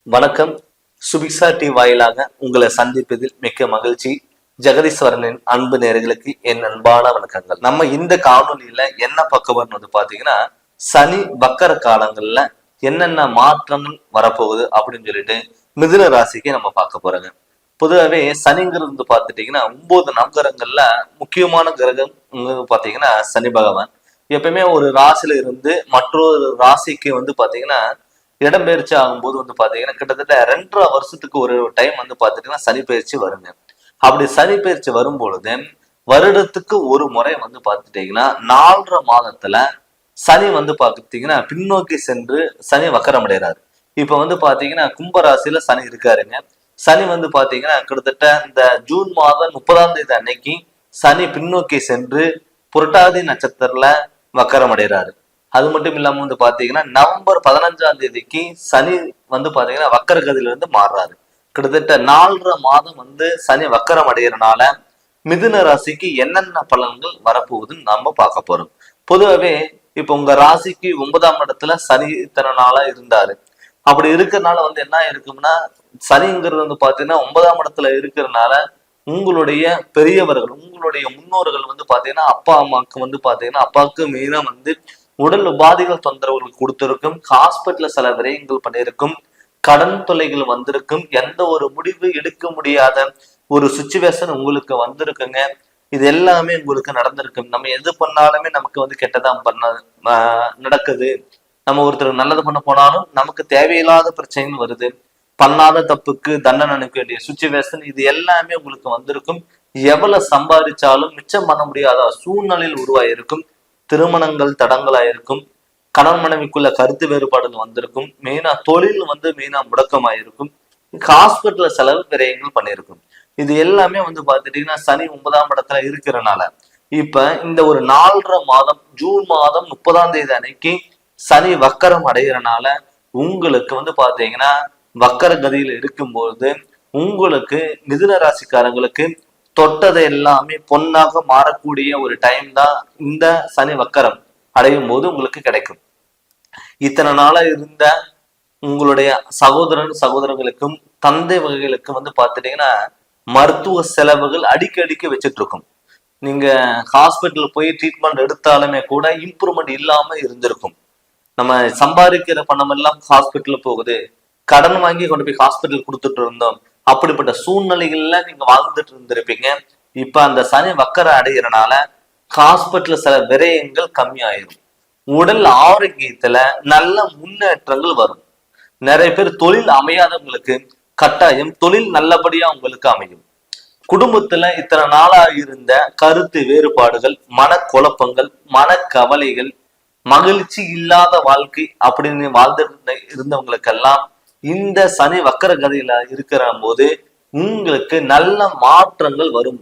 வணக்கம். சுபிக்ஷா டி வாயிலாக உங்களை சந்திப்பதில் மிக்க மகிழ்ச்சி. ஜெகதீஸ்வரனின் அன்பு நேயர்களுக்கு என் அன்பான வணக்கங்கள். நம்ம இந்த காணொலியில என்ன பார்க்க போறோம்னு பாத்தீங்கன்னா, சனி வக்கர காலங்கள்ல என்னென்ன மாற்றங்கள் வரப்போகுது அப்படின்னு சொல்லிட்டு மிதுன ராசிக்கு நம்ம பார்க்க போறோங்க. பொதுவாகவே சனிங்கிறது பார்த்துட்டீங்கன்னா 9 நவகிரகங்கள்ல முக்கியமான கிரகம் பாத்தீங்கன்னா சனி பகவான். எப்பயுமே ஒரு ராசியில இருந்து மற்றொரு ராசிக்கு பாத்தீங்கன்னா இடம்பெயர்ச்சி ஆகும்போது பாத்தீங்கன்னா கிட்டத்தட்ட 2.5 வருஷத்துக்கு ஒரு டைம் பாத்துட்டீங்கன்னா சனி பயிற்சி வருங்க. அப்படி சனி பயிற்சி வரும் பொழுது வருடத்துக்கு ஒரு முறை பாத்துட்டீங்கன்னா 4.5 மாதத்துல சனி பாத்தீங்கன்னா பின்னோக்கி சென்று சனி வக்கரம் அடைகிறாரு. இப்ப பாத்தீங்கன்னா கும்பராசியில சனி இருக்காருங்க. சனி பாத்தீங்கன்னா கிட்டத்தட்ட இந்த ஜூன் மாதம் 30ஆம் தேதி அன்னைக்கு சனி பின்னோக்கி சென்று புரட்டாதி நட்சத்திரத்துல வக்கரம் அடைகிறாரு. அது மட்டும் இல்லாம பாத்தீங்கன்னா நவம்பர் 15ஆம் தேதிக்கு சனி பாத்தீங்கன்னா வக்கர கதியில இருந்து மாறுறாரு. கிட்டத்தட்ட 4.5 மாதம் சனி வக்கரம் அடைகிறனால மிதுன ராசிக்கு என்னென்ன பலன்கள் வரப்போகுதுன்னு நம்ம பார்க்க போறோம். பொதுவாகவே இப்ப உங்க ராசிக்கு 9ஆம் இடத்துல சனி இத்தனை நாளா இருந்தாரு. அப்படி இருக்கிறதுனால என்ன இருக்கும்னா, சனிங்கிறது பாத்தீங்கன்னா 9ஆம் இடத்துல இருக்கிறதுனால உங்களுடைய பெரியவர்கள், உங்களுடைய முன்னோர்கள் பாத்தீங்கன்னா அப்பா அம்மாவுக்கு பாத்தீங்கன்னா அப்பாவுக்கு மெயினா உடல் உபாதைகள் தொந்தரவுகள் கொடுத்திருக்கும், ஹாஸ்பிட்டல்ல சில விரயங்கள் பண்ணியிருக்கும், கடன் தொல்லைகள் வந்திருக்கும், எந்த ஒரு முடிவு எடுக்க முடியாத ஒரு சுச்சுவேஷன் உங்களுக்கு வந்திருக்குங்க. இது எல்லாமே உங்களுக்கு நடந்திருக்கும். நம்ம எது பண்ணாலுமே நமக்கு கெட்டதான் நடக்குது. நம்ம ஒருத்தர் நல்லது பண்ண போனாலும் நமக்கு தேவையில்லாத பிரச்சனைகள் வருது. பண்ணாத தப்புக்கு தண்டனை அனுப்ப வேண்டிய சுச்சுவேஷன், இது எல்லாமே உங்களுக்கு வந்திருக்கும். எவ்வளவு சம்பாதிச்சாலும் மிச்சம் பண்ண முடியாத சூழ்நிலையில் உருவாயிருக்கும். திருமணங்கள் தடங்களாயிருக்கும். கணவன் மனைவிக்குள்ள கருத்து வேறுபாடுகள் வந்திருக்கும். மெயினா தொழில் மெயினா முடக்கமாயிருக்கும். ஹாஸ்பிட்டல்ல செலவு விரயங்கள் பண்ணியிருக்கும். இது எல்லாமே பாத்துட்டீங்கன்னா சனி 9ஆம் இடத்துல இருக்கிறனால இப்ப இந்த ஒரு 4.5 மாதம் ஜூன் மாதம் 30ஆம் தேதி அன்னைக்கு சனி வக்கரம் அடைகிறனால உங்களுக்கு பாத்தீங்கன்னா வக்கர கதியில இருக்கும்போது உங்களுக்கு மிதுன ராசிக்காரங்களுக்கு தொட்டதை எல்லாமே பொன்னாக மாறக்கூடிய ஒரு டைம் தான் இந்த சனி வக்கரம் அடையும் போது உங்களுக்கு கிடைக்கும். இத்தனை நாளா இருந்த உங்களுடைய சகோதரர்களுக்கும் தந்தை வகைகளுக்கும் பாத்துட்டீங்கன்னா மருத்துவ செலவுகள் அடிக்கடிக்கு வச்சுட்டு இருக்கும். நீங்க ஹாஸ்பிட்டல் போய் ட்ரீட்மெண்ட் எடுத்தாலுமே கூட இம்ப்ரூவ்மெண்ட் இல்லாம இருந்திருக்கும். நம்ம சம்பாதிக்கிற பணம் எல்லாம் ஹாஸ்பிட்டல் போகுது, கடன் வாங்கி கொண்டு போய் ஹாஸ்பிட்டல் கொடுத்துட்டு இருந்தோம். அப்படிப்பட்ட சூழ்நிலைகள்ல நீங்க வாழ்ந்துட்டு இருந்திருப்பீங்க. இப்ப அந்த சனி வக்கர அடைகிறனால ஹாஸ்பிட்டல்ல சில விரயங்கள் கம்மியாயிரும். உடல் ஆரோக்கியத்துல நல்ல முன்னேற்றங்கள் வரும். நிறைய பேர் தொழில் அமையாதவங்களுக்கு கட்டாயம் தொழில் நல்லபடியா உங்களுக்கு அமையும். குடும்பத்துல இத்தனை நாளா இருந்த கருத்து வேறுபாடுகள், மனக்குழப்பங்கள், மனக்கவலைகள், மகிழ்ச்சி இல்லாத வாழ்க்கை அப்படின்னு வாழ்ந்துட்டு இருந்தவங்களுக்கெல்லாம் இந்த சனி வக்கர கதியில இருக்கிற போது உங்களுக்கு நல்ல மாற்றங்கள் வரும்.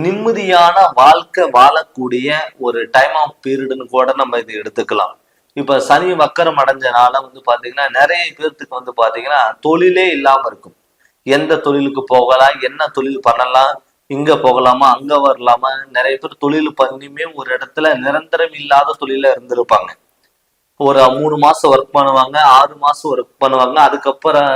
நிம்மதியான வாழ்க்கை வாழக்கூடிய ஒரு டைம் ஆஃப் பீரியட்னு கூட நம்ம இது எடுத்துக்கலாம். இப்ப சனி வக்கரம் அடைஞ்சனால பாத்தீங்கன்னா நிறைய பேர்த்துக்கு பாத்தீங்கன்னா தொழிலே இல்லாம இருக்கும். எந்த தொழிலுக்கு போகலாம், என்ன தொழில் பண்ணலாம், இங்க போகலாமா அங்க வரலாமா, நிறைய பேர் தொழில் பண்ணியுமே ஒரு இடத்துல நிரந்தரம் இல்லாத தொழில இருந்திருப்பாங்க. ஒரு 3 மாசம் ஒர்க் பண்ணுவாங்க, 6 மாசம் ஒர்க் பண்ணுவாங்க. அதுக்கப்புறம்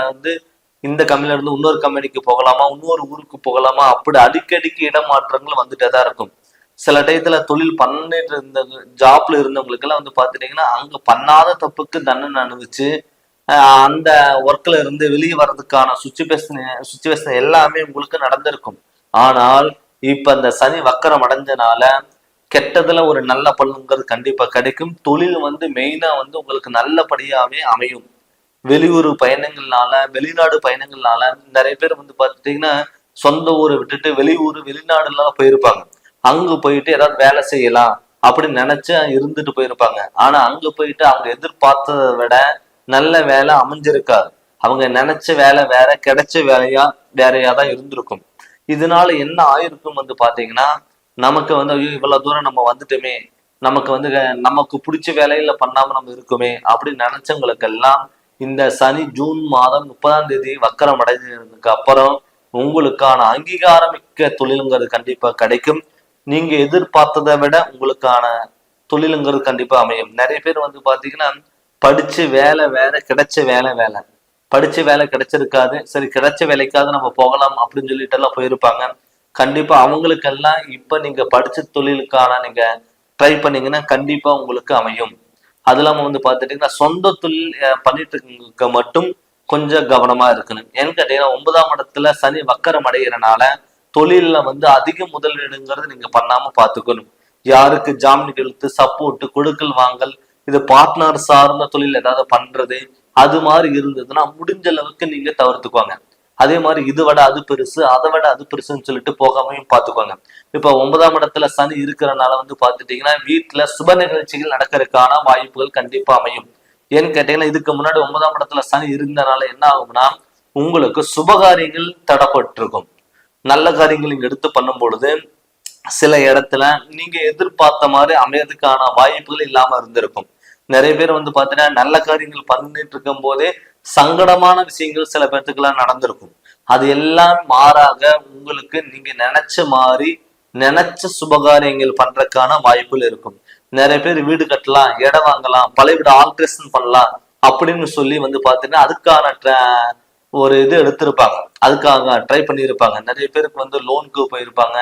இந்த கம்பெனில இருந்து இன்னொரு கம்பெனிக்கு போகலாமா, இன்னொரு ஊருக்கு போகலாமா, அப்படி அடிக்கடிக்கு இடமாற்றங்கள் வந்துட்டேதான் இருக்கும். சில டயத்துல தொழில் பண்ணிட்டு இருந்த ஜாப்ல இருந்தவங்களுக்கு எல்லாம் பாத்துட்டீங்கன்னா அங்க பண்ணாத தப்புக்கு தண்டனை அனுபவிச்சு அந்த ஒர்க்ல இருந்து வெளியே வர்றதுக்கான சுச்சுவேஷன் எல்லாமே உங்களுக்கு நடந்திருக்கும். ஆனால் இப்ப அந்த சனி வக்கரம் அடைஞ்சனால கெட்டதுல ஒரு நல்ல பலன்கிறது கண்டிப்பா கிடைக்கும். தொழில் மெயினா உங்களுக்கு நல்லபடியாவே அமையும். வெளியூர் பயணங்கள்னால, வெளிநாடு பயணங்கள்னால நிறைய பேர் பாத்துட்டீங்கன்னா சொந்த ஊரை விட்டுட்டு வெளியூர் வெளிநாடு எல்லாம் போயிருப்பாங்க. அங்க போயிட்டு ஏதாவது வேலை செய்யலாம் அப்படின்னு நினைச்சு இருந்துட்டு போயிருப்பாங்க. ஆனா அங்க போயிட்டு அவங்க எதிர்பார்த்ததை விட நல்ல வேலை அமைஞ்சிருக்காது. அவங்க நினைச்ச வேலை வேற, கிடைச்ச வேலையா வேறையாதான் இருந்திருக்கும். இதனால என்ன ஆயிருக்கும் பாத்தீங்கன்னா நமக்கு ஐயோ இவ்வளவு தூரம் நம்ம வந்துட்டோமே, நமக்கு நமக்கு பிடிச்ச வேலையில பண்ணாம நம்ம இருக்குமே அப்படின்னு நினைச்சவங்களுக்கெல்லாம் இந்த சனி ஜூன் மாதம் 30ஆம் தேதி வக்கரம் அடைஞ்சதுக்கு அப்புறம் உங்களுக்கான அங்கீகாரம் மிக்க தொழிலுங்கிறது கண்டிப்பா கிடைக்கும். நீங்க எதிர்பார்த்ததை விட உங்களுக்கான தொழிலுங்கிறது கண்டிப்பா அமையும். நிறைய பேர் பாத்தீங்கன்னா படிச்சு வேலை வேற, கிடைச்ச வேலை வேலை, படிச்ச வேலை கிடைச்சிருக்காது, சரி கிடைச்ச வேலைக்காவது நம்ம போகலாம் அப்படின்னு சொல்லிட்டு எல்லாம் போயிருப்பாங்க. கண்டிப்பா அவங்களுக்கெல்லாம் இப்ப நீங்க படிச்ச தொழிலுக்கான நீங்க ட்ரை பண்ணீங்கன்னா கண்டிப்பா உங்களுக்கு அமையும். அது இல்லாம வந்து பாத்துட்டீங்கன்னா சொந்த தொழில் பண்ணிட்டு இருக்க மட்டும் கொஞ்சம் கவனமா இருக்கணும். ஏன்னு கேட்டீங்கன்னா 9ஆம் இடத்துல சனி வக்கரம் அடைகிறனால தொழில்ல வந்து அதிக முதலீடுங்கிறது நீங்க பண்ணாம பாத்துக்கணும். யாருக்கு ஜாமீன் எழுத்து சப்போர்ட் கொடுக்கல் வாங்கல், இது பார்ட்னர் சார்ந்த தொழில் ஏதாவது பண்றது அது மாதிரி இருந்ததுன்னா முடிஞ்ச அளவுக்கு நீங்க தவிர்த்துக்குவாங்க. அதே மாதிரி இதை விட அது பெருசு, அதை விட அது பெருசுன்னு சொல்லிட்டு போகாமையும் பாத்துக்குவாங்க. இப்ப 9ஆம் இடத்துல சனி இருக்கிறனால வந்து பாத்துட்டீங்கன்னா வீட்டுல சுப நிகழ்ச்சிகள் நடக்கிறதுக்கான வாய்ப்புகள் கண்டிப்பா அமையும். ஏன்னு கேட்டீங்கன்னா இதுக்கு முன்னாடி 9ஆம் இடத்துல சனி இருந்தனால என்ன ஆகும்னா உங்களுக்கு சுபகாரியங்கள் தடைப்பட்டிருக்கும். நல்ல காரியங்கள் நீங்க எடுத்து பண்ணும் பொழுது சில இடத்துல நீங்க எதிர்பார்த்த மாதிரி அமையறதுக்கான வாய்ப்புகள் இல்லாம இருந்திருக்கும். நிறைய பேர் வந்து பாத்தீங்கன்னா நல்ல காரியங்கள் பண்ணிட்டு இருக்கும் போதே சங்கடமான விஷயங்கள் சில பேர்த்துக்கு எல்லாம் நடந்திருக்கும். அது எல்லாம் மாறாக உங்களுக்கு நீங்க நினைச்ச மாதிரி நினைச்ச சுபகாரியங்கள் பண்றதுக்கான வாய்ப்புகள் இருக்கும். நிறைய பேர் வீடு கட்டலாம், இடம் வாங்கலாம், பழைய வீடு ஆல்ட்ரேஷன் பண்ணலாம் அப்படின்னு சொல்லி வந்து பாத்தீங்கன்னா அதுக்கான ஒரு இது எடுத்திருப்பாங்க, அதுக்காக ட்ரை பண்ணியிருப்பாங்க. நிறைய பேருக்கு வந்து லோனுக்கு போயிருப்பாங்க,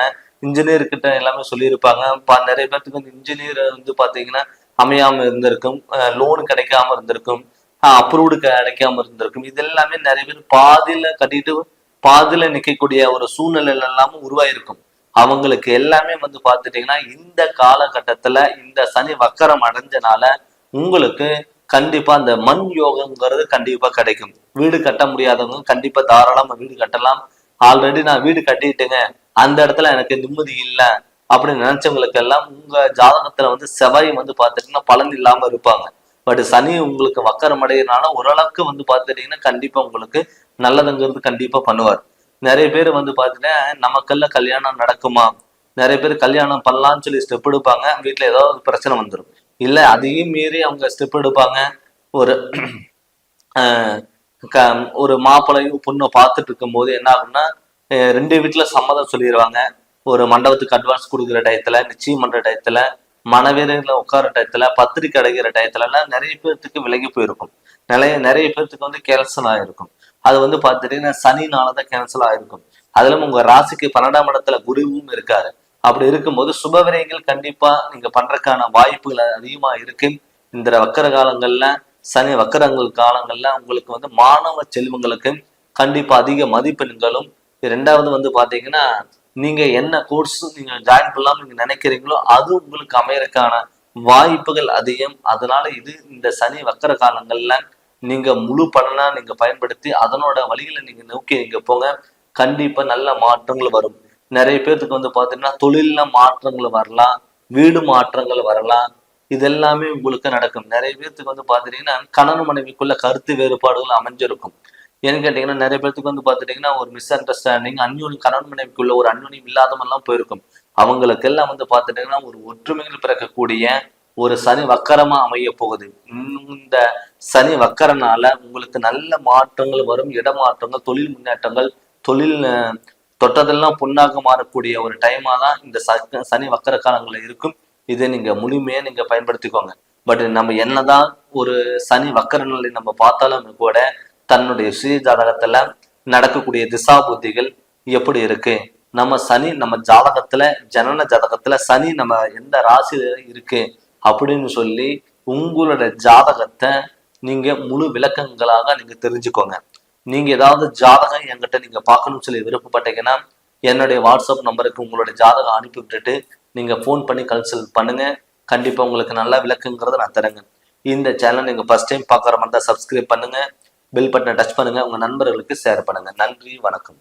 இன்ஜினியர் கிட்ட எல்லாமே சொல்லியிருப்பாங்க. நிறைய பேருக்கு வந்து இன்ஜினியர் வந்து பாத்தீங்கன்னா அமையாம இருந்திருக்கும், லோனு கிடைக்காம இருந்திருக்கும், அப்ரூவ்டு கிடைக்காம இருந்திருக்கும். இது எல்லாமே நிறைய பேர் பாதியில கட்டிட்டு பாதியில நிக்கக்கூடிய ஒரு சூழ்நிலையில எல்லாமும் உருவாயிருக்கும். அவங்களுக்கு எல்லாமே வந்து பாத்துட்டீங்கன்னா இந்த காலகட்டத்துல இந்த சனி வக்கரம் அடைஞ்சனால உங்களுக்கு கண்டிப்பா அந்த மண் யோகங்கிறது கண்டிப்பா கிடைக்கும். வீடு கட்ட முடியாதவங்க கண்டிப்பா தாராளமா வீடு கட்டலாம். ஆல்ரெடி நான் வீடு கட்டிட்டுங்க, அந்த இடத்துல எனக்கு நிம்மதி இல்லை அப்படின்னு நினைச்சவங்களுக்கு எல்லாம் உங்க ஜாதகத்துல வந்து செவ்வாய் வந்து பாத்துட்டீங்கன்னா பலன் இல்லாம இருப்பாங்க. பட் சனி உங்களுக்கு வக்கரம் அடையிறதுனால ஓரளவுக்கு வந்து பாத்துட்டீங்கன்னா கண்டிப்பா உங்களுக்கு நல்லதுங்கிறது கண்டிப்பா பண்ணுவார். நிறைய பேர் வந்து பாத்தீங்கன்னா நமக்கெல்லாம் கல்யாணம் நடக்குமா, நிறைய பேர் கல்யாணம் பண்ணலாம்னு சொல்லி ஸ்டெப் எடுப்பாங்க, வீட்டுல ஏதாவது பிரச்சனை வந்துடும். இல்ல அதையும் மீறி அவங்க ஸ்டெப் எடுப்பாங்க. ஒரு ஒரு மாப்பிள்ளையும் பொண்ணை பார்த்துட்டு இருக்கும் போது என்ன ஆகும்னா 2 வீட்டுல சம்மதம் சொல்லிடுவாங்க. ஒரு மண்டபத்துக்கு அட்வான்ஸ் கொடுக்குற டயத்துல, நிச்சயம் பண்ற டயத்துல, மனவேரையில உட்கார டயத்துல, பத்திரிக்கை அடைகிற டயத்துல எல்லாம் நிறைய பேர்த்துக்கு விலகி போயிருக்கும். நிறைய பேர்த்துக்கு வந்து கேன்சல் ஆயிருக்கும். அது வந்து பார்த்துட்டீங்கன்னா சனினாலதான் கேன்சல் ஆயிருக்கும். அதுல உங்க ராசிக்கு 12ஆம் இடத்துல குருவும் இருக்காரு. அப்படி இருக்கும்போது சுபவிரயங்கள் கண்டிப்பா நீங்க பண்றதுக்கான வாய்ப்புகள் அதிகமா இருக்கு. இந்த வக்கர காலங்கள்ல சனி வக்கரங்கள் காலங்கள்ல உங்களுக்கு வந்து மாணவ செல்வங்களுக்கு கண்டிப்பா அதிக மதிப்பெண்களும், 2வது வந்து பாத்தீங்கன்னா நீங்க என்ன கோர்ஸ் நீங்க ஜாயின் பண்ணலாம் நீங்க நினைக்கிறீங்களோ அது உங்களுக்கு அமையறதுக்கான வாய்ப்புகள் அதிகம். அதனால இது இந்த சனி வக்கர காலங்கள்ல நீங்க முழு பலனா நீங்க பயன்படுத்தி அதனோட வழிகளை நீங்க நோக்கி நீங்க போங்க. கண்டிப்பா நல்ல மாற்றங்கள் வரும். நிறைய பேர்த்துக்கு வந்து பாத்தீங்கன்னா தொழில்ல மாற்றங்கள் வரலாம், வீடு மாற்றங்கள் வரலாம். இது எல்லாமே உங்களுக்கு நடக்கும். நிறைய பேர்த்துக்கு வந்து பாத்துட்டீங்கன்னா கணவன் மனைவிக்குள்ள கருத்து வேறுபாடுகள் அமைஞ்சிருக்கும். ஏன்னு கேட்டீங்கன்னா நிறைய பேர்த்துக்கு வந்து பாத்துட்டீங்கன்னா ஒரு மிஸ் அண்டர்ஸ்டாண்டிங், அந்யோன்யம், கணவன் மனைவிக்குள்ள ஒரு அந்யோன்யம் இல்லாதமெல்லாம் போயிருக்கும். அவங்களுக்கு எல்லாம் வந்து பாத்துட்டீங்கன்னா ஒரு ஒற்றுமையில் பிறக்கக்கூடிய ஒரு சனி வக்கரமா அமைய போகுது. இந்த சனி வக்கரனால உங்களுக்கு நல்ல மாற்றங்கள் வரும், இடமாற்றங்கள், தொழில் முன்னேற்றங்கள், தொழில் தொட்டதெல்லாம் பொன்னாக மாறக்கூடிய ஒரு டைமா தான் இந்த சனி வக்கர காலங்கள்ல இருக்கும். இதை நீங்க முழுமையா நீங்க பயன்படுத்திக்கோங்க. பட் நம்ம என்னதான் ஒரு சனி வக்கர நிலை நம்ம பார்த்தாலும் கூட தன்னுடைய சுய ஜாதகத்துல நடக்கக்கூடிய திசா புத்திகள் எப்படி இருக்கு, நம்ம சனி நம்ம ஜாதகத்துல ஜனன ஜாதகத்துல சனி நம்ம எந்த ராசியில இருக்கு அப்படின்னு சொல்லி உங்களோட ஜாதகத்தை நீங்க முழு விளக்கங்களாக நீங்க தெரிஞ்சுக்கோங்க. நீங்க ஏதாவது ஜாதகம் என்கிட்ட நீங்க பார்க்கணும்னு சொல்லி விருப்பப்பட்டீங்கன்னா என்னுடைய வாட்ஸ்அப் நம்பருக்கு உங்களுடைய ஜாதகம் அனுப்பி விட்டுட்டு நீங்க ஃபோன் பண்ணி கன்சல்ட் பண்ணுங்க. கண்டிப்பா உங்களுக்கு நல்ல விளக்குங்கிறத நான் தரேங்க. இந்த சேனல் நீங்க ஃபர்ஸ்ட் டைம் பார்க்குற மாதிரி தான் சப்ஸ்கிரைப் பண்ணுங்க, பெல் பட்டனை டச் பண்ணுங்க, உங்க நண்பர்களுக்கு ஷேர் பண்ணுங்க. நன்றி, வணக்கம்.